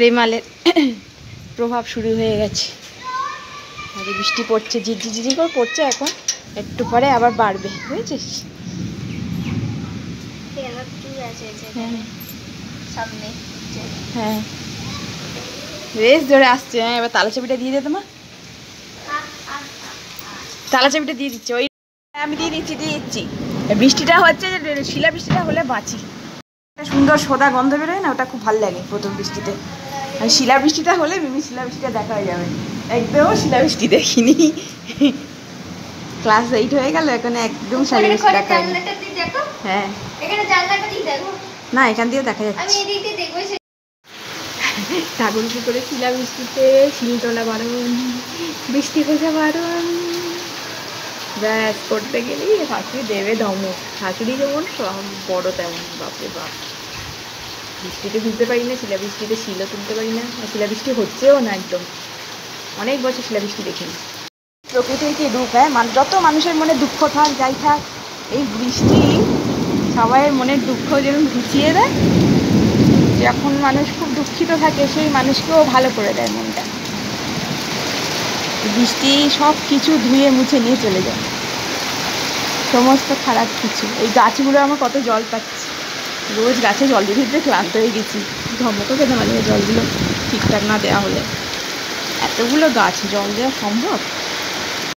রেমালের প্রভাব শুরু হয়ে গেছে। বৃষ্টি পড়ছে, ঝিরঝিরি করে পড়ছে এখন, একটু পরে আবার বাড়বে, বুঝেছিস? হ্যাঁ, রেস ধরে আসছে। হ্যাঁ, এবার তালা চাবিটা দিয়ে দে তোমার, তালা চাবিটা দিয়ে দিচ্ছে। ওই আমি দিয়ে দিচ্ছি। বৃষ্টিটা হচ্ছে, শিলা বৃষ্টিটা হলে বাঁচি। সুন্দর সোদা গন্ধ বেরোয় না, ওটা খুব ভালো লাগে প্রথম বৃষ্টিতে। আর শিলা বৃষ্টিটা হলে মিমি শিলা বৃষ্টিটা দেখা হয়ে যাবে। একদম শিলা বৃষ্টি দেখিনি, ক্লাস 8 হয়ে গেল এখন একদম শিলা বৃষ্টি দেখা হয়নি। হ্যাঁ, না এখান দিয়েও দেখা যাচ্ছে। ঠাকুর কি করে শিলা বৃষ্টিতে শিলতলা বারণ, বৃষ্টি ভেজা বারণ, ব্যাস করতে গেলেই শাশুড়ি দেবে ধমক। শাশুড়ি যেমন সব বড় তেমন, বাপরে বাপ। বৃষ্টিতে ভিজতে পারি না, শিলাবৃষ্টিতে শিলও তুলতে পারি না, আর শিলাবৃষ্টি হচ্ছেও না একদম। অনেক বছর শিলাবৃষ্টি দেখিনি। প্রকৃতির কি রূপ! হ্যাঁ, যত মানুষের মনে দুঃখ থাক যাই থাক, এই বৃষ্টি সবাইয়ের মনের দুঃখ যেমন ঘুচিয়ে দেয়। যখন মানুষ খুব দুঃখিত থাকে সেই মানুষকেও ভালো করে দেয় মনটা। বৃষ্টি সব কিছু ধুয়ে মুছে নিয়ে চলে যায়, সমস্ত খারাপ কিছু। এই গাছগুলো আমার কত জল পাচ্ছে, রোজ গাছে জল দিতে দিতে ক্লান্ত হয়ে গেছি। ধমকও খেতে পারি জলগুলো ঠিকঠাক না দেওয়া হলে। এতগুলো গাছ, জল দেওয়া সম্ভব?